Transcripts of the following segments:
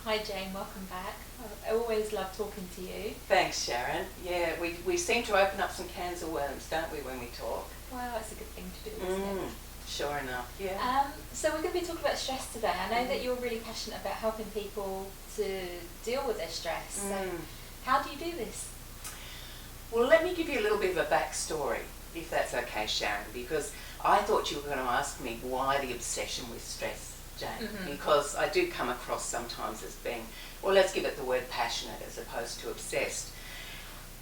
Hi Jane, welcome back. I always love talking to you. Thanks, Sharon. Yeah, we seem to open up some cans of worms, don't we, when we talk? Well, it's a good thing to do, isn't it? Sure enough, yeah. So we're going to be talking about stress today. I know that you're really passionate about helping people to deal with their stress. So how do you do this? Well, let me give you a little bit of a backstory, if that's okay, Sharon, because I thought you were going to ask me why the obsession with stress, Jane, because I do come across sometimes as being, well, let's give it the word passionate as opposed to obsessed.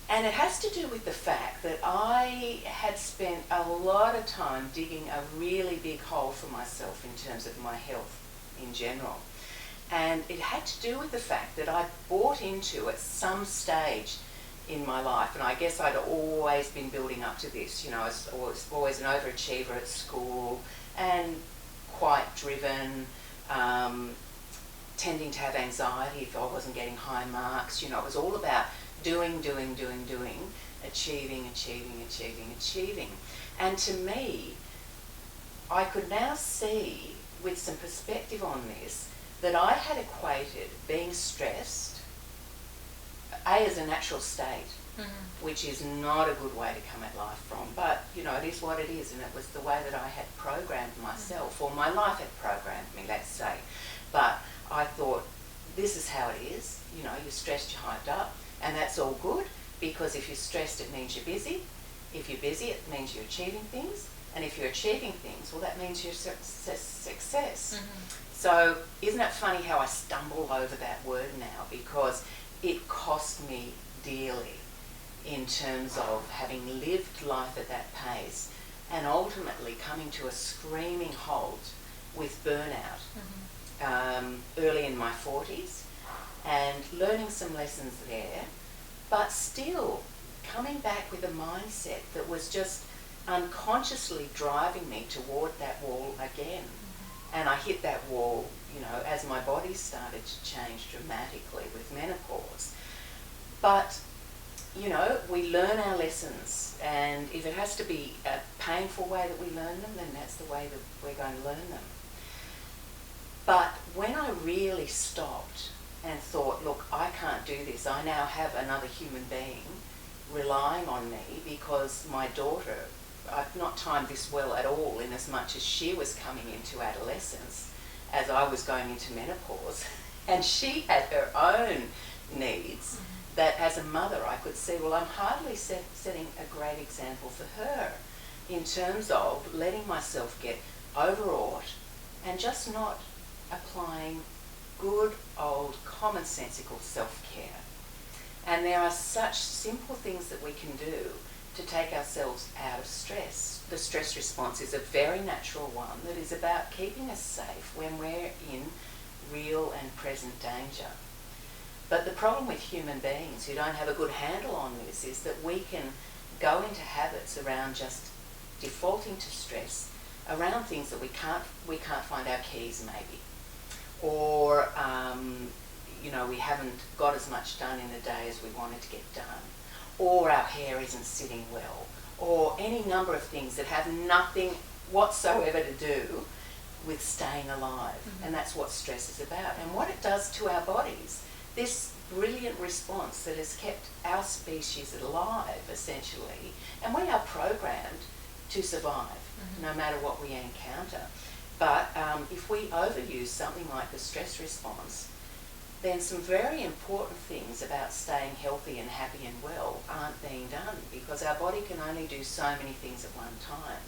And it has to do with the fact that I had spent a lot of time digging a really big hole for myself in terms of my health in general. And it had to do with the fact that I bought into at some stage in my life, and I guess I'd always been building up to this, you know, I was always an overachiever at school and quite driven, tending to have anxiety if I wasn't getting high marks. You know, it was all about doing, achieving. And to me, I could now see with some perspective on this that I had equated being stressed, as a natural state, which is not a good way to come at life from, but you know, it is what it is, and it was the way that I had programmed myself, or my life had programmed me, let's say. But I thought, this is how it is, you know, you're stressed, you're hyped up, and that's all good, because if you're stressed, it means you're busy. If you're busy, it means you're achieving things, and if you're achieving things, well, that means you're success. So isn't it funny how I stumble over that word now, because it cost me dearly in terms of having lived life at that pace and ultimately coming to a screaming halt with burnout early in my 40s and learning some lessons there, but still coming back with a mindset that was just unconsciously driving me toward that wall again. And I hit that wall, you know, as my body started to change dramatically with menopause. But, you know, we learn our lessons, and if it has to be a painful way that we learn them, then that's the way that we're going to learn them. But when I really stopped and thought, look, I can't do this, I now have another human being relying on me, because my daughter, I've not timed this well at all, in as much as she was coming into adolescence as I was going into menopause, and she had her own needs that as a mother I could see, well, I'm hardly setting a great example for her in terms of letting myself get overwrought and just not applying good old commonsensical self-care. And there are such simple things that we can do to take ourselves out of stress. The stress response is a very natural one that is about keeping us safe when we're in real and present danger. But the problem with human beings who don't have a good handle on this is that we can go into habits around just defaulting to stress around things that we can't find our keys maybe, or you know, we haven't got as much done in a day as we wanted to get done, or our hair isn't sitting well, or any number of things that have nothing whatsoever to do with staying alive. And that's what stress is about. And what it does to our bodies, this brilliant response that has kept our species alive, essentially, and we are programmed to survive, no matter what we encounter. But if we overuse something like the stress response, then some very important things about staying healthy and happy and well aren't being done, because our body can only do so many things at one time.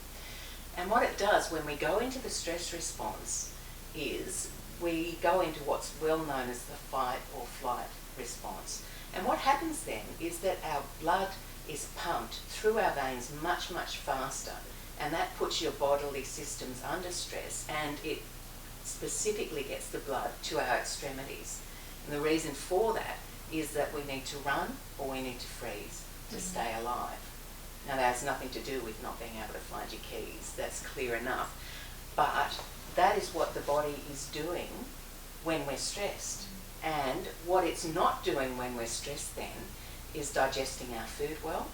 And what it does when we go into the stress response is we go into what's well known as the fight or flight response. And what happens then is that our blood is pumped through our veins much, much faster, and that puts your bodily systems under stress, and it specifically gets the blood to our extremities. And the reason for that is that we need to run or we need to freeze to stay alive. Now, that has nothing to do with not being able to find your keys. That's clear enough. But that is what the body is doing when we're stressed. And what it's not doing when we're stressed then is digesting our food well,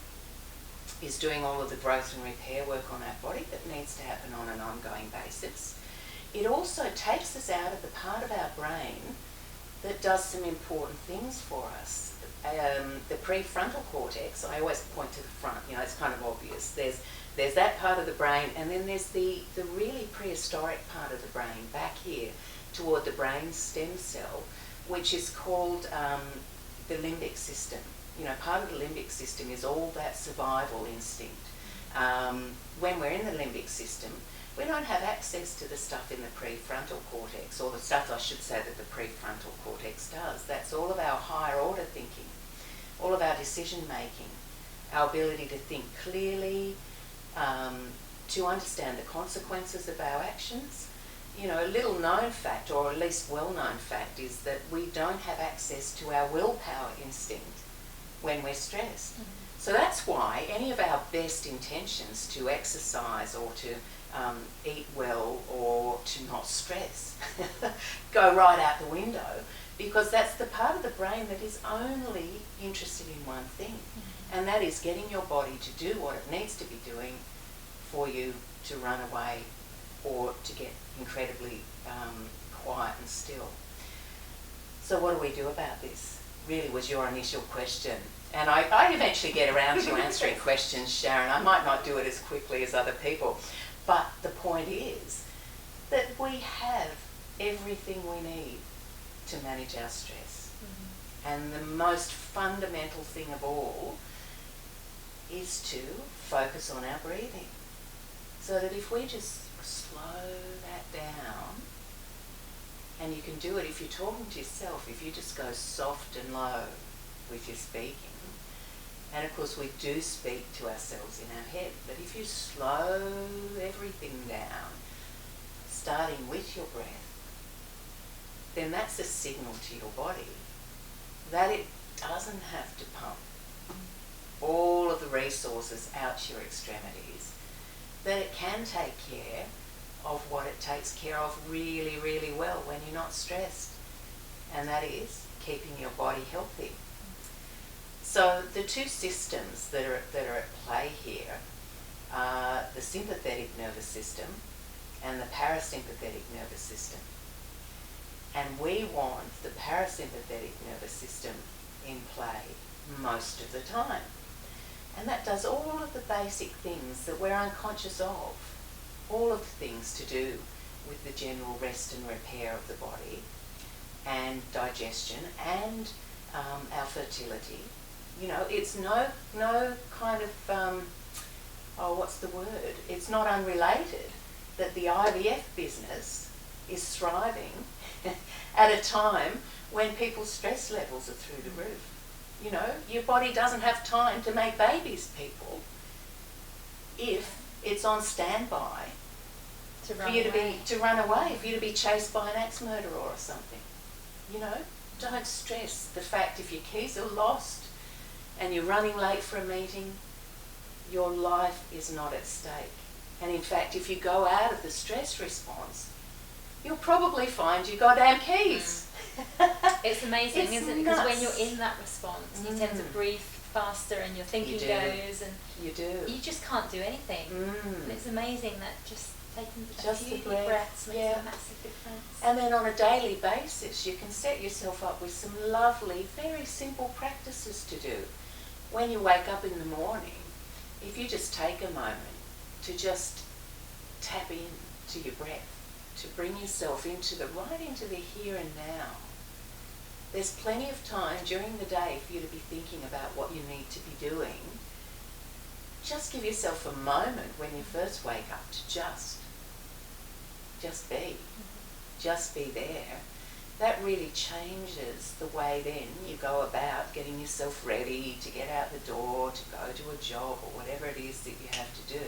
is doing all of the growth and repair work on our body that needs to happen on an ongoing basis. It also takes us out of the part of our brain that does some important things for us. The prefrontal cortex, I always point to the front, it's kind of obvious. There's that part of the brain, and then there's the really prehistoric part of the brain back here toward the brain stem cell, which is called the limbic system. Part of the limbic system is all that survival instinct. When we're in the limbic system, we don't have access to the stuff in the prefrontal cortex, or the stuff, I should say, that the prefrontal cortex does. That's all of our higher order thinking, all of our decision making, our ability to think clearly, to understand the consequences of our actions. A little known fact, or at least well-known fact, is that we don't have access to our willpower instinct when we're stressed. Mm-hmm. So that's why any of our best intentions to exercise or to eat well or to not stress go right out the window, because that's the part of the brain that is only interested in one thing, mm-hmm. and that is getting your body to do what it needs to be doing for you to run away or to get incredibly quiet and still. So what do we do about this? Really was your initial question. And I eventually get around to answering questions, Sharon. I might not do it as quickly as other people. But the point is that we have everything we need to manage our stress. Mm-hmm. And the most fundamental thing of all is to focus on our breathing. So that if we just slow that down, and you can do it if you're talking to yourself, if you just go soft and low with your speaking. And of course we do speak to ourselves in our head, but if you slow everything down, starting with your breath, then that's a signal to your body that it doesn't have to pump all of the resources out to your extremities, that it can take care of what it takes care of really, really well when you're not stressed, and that is keeping your body healthy. So the two systems that are at play here are the sympathetic nervous system and the parasympathetic nervous system. And we want the parasympathetic nervous system in play most of the time. And that does all of the basic things that we're unconscious of, all of the things to do with the general rest and repair of the body and digestion and our fertility. It's no kind of, what's the word? It's not unrelated that the IVF business is thriving at a time when people's stress levels are through the roof. Your body doesn't have time to make babies, people, if it's on standby to run away, for you to be chased by an axe murderer or something. Don't stress the fact if your keys are lost and you're running late for a meeting, your life is not at stake. And in fact, if you go out of the stress response, you'll probably find your goddamn keys. It's amazing, isn't it? Because when you're in that response, you tend to breathe faster and your thinking goes, and you just can't do anything. And it's amazing that just taking a few deep breaths makes a massive difference. And then on a daily basis, you can set yourself up with some lovely, very simple practices to do. When you wake up in the morning, if you just take a moment to just tap in to your breath, to bring yourself right into the here and now. There's plenty of time during the day for you to be thinking about what you need to be doing. Just give yourself a moment when you first wake up to just be. Just be there. That really changes the way then you go about getting yourself ready to get out the door, to go to a job or whatever it is that you have to do.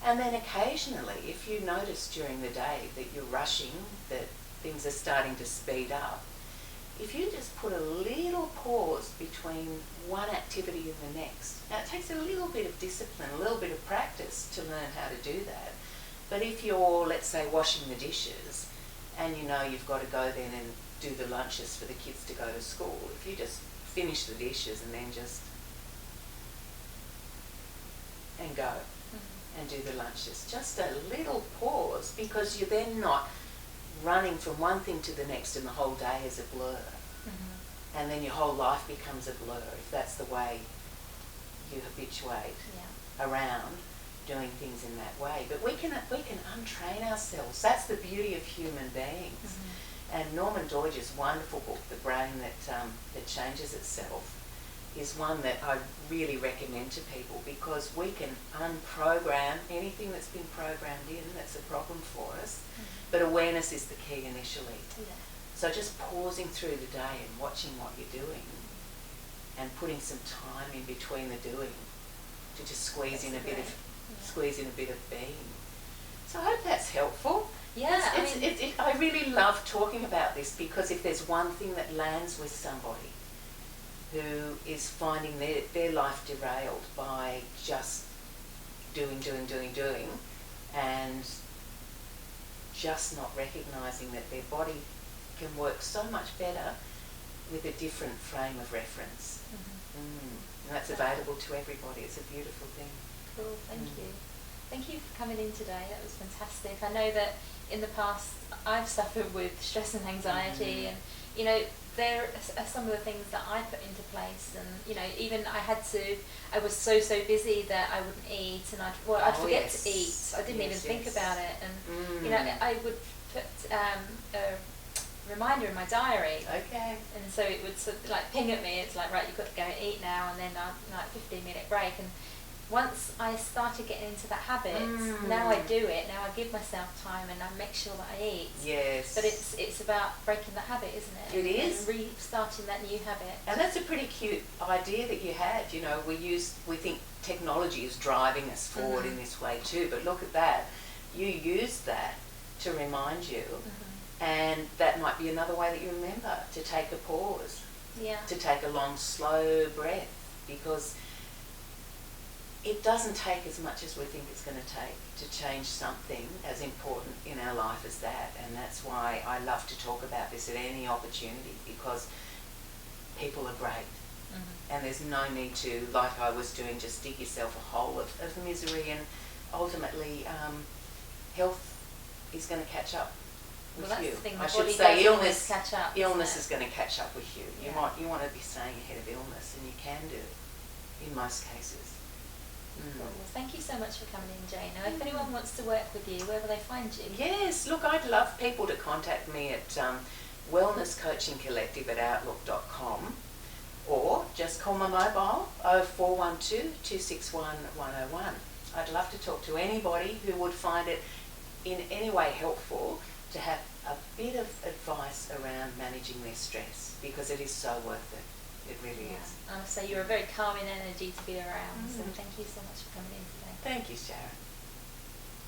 And then occasionally, if you notice during the day that you're rushing, that things are starting to speed up, if you just put a little pause between one activity and the next. Now it takes a little bit of discipline, a little bit of practice to learn how to do that. But if you're, let's say, washing the dishes and you've got to go then and do the lunches for the kids to go to school, if you just finish the dishes and then just go and do the lunches. Just a little pause, because you're then not running from one thing to the next and the whole day is a blur. And then your whole life becomes a blur if that's the way you habituate around doing things in that way. But we can untrain ourselves. That's the beauty of human beings. And Norman Doidge's wonderful book, The Brain that Changes Itself, is one that I really recommend to people, because we can unprogram anything that's been programmed in that's a problem for us. But awareness is the key initially. So just pausing through the day and watching what you're doing and putting some time in between the doing to just squeeze in a bit of being. So I hope that's helpful. Yeah, I really love talking about this, because if there's one thing that lands with somebody who is finding their life derailed by just doing, and just not recognising that their body can work so much better with a different frame of reference. And that's available to everybody. It's a beautiful thing. Cool, thank you. Thank you for coming in today. That was fantastic. I know that in the past I've suffered with stress and anxiety, and you know, there are some of the things that I put into place, and you know, even I was so busy that I wouldn't eat, and I'd forget to eat. I didn't even think about it, and you know, I would put a reminder in my diary. Okay. And so it would sort of like ping at me. It's like, right, you've got to go and eat now, and then like 15-minute break. And once I started getting into that habit, now I do it. Now I give myself time and I make sure that I eat. Yes. But it's about breaking that habit, isn't it? It is. And restarting that new habit. And that's a pretty cute idea that you had. You know, we think technology is driving us forward in this way too. But look at that. You used that to remind you. And that might be another way that you remember, to take a pause. Yeah. To take a long, slow breath, because it doesn't take as much as we think it's going to take to change something as important in our life as that. And that's why I love to talk about this at any opportunity, because people are great. And there's no need to, like I was doing, just dig yourself a hole of misery, and ultimately health is going to catch up with you. The thing, I should say illness catch up, is going to catch up with you. You want to be staying ahead of illness, and you can do in most cases. Cool. Well, thank you so much for coming in, Jane. Now, if anyone wants to work with you, where will they find you? Yes, look, I'd love people to contact me at wellnesscoachingcollective@outlook.com, or just call my mobile 0412 261 101. I'd love to talk to anybody who would find it in any way helpful to have a bit of advice around managing their stress, because it is so worth it. It really is. I must say, you're a very calming energy to be around, so thank you so much for coming in today. Thank you, Sharon.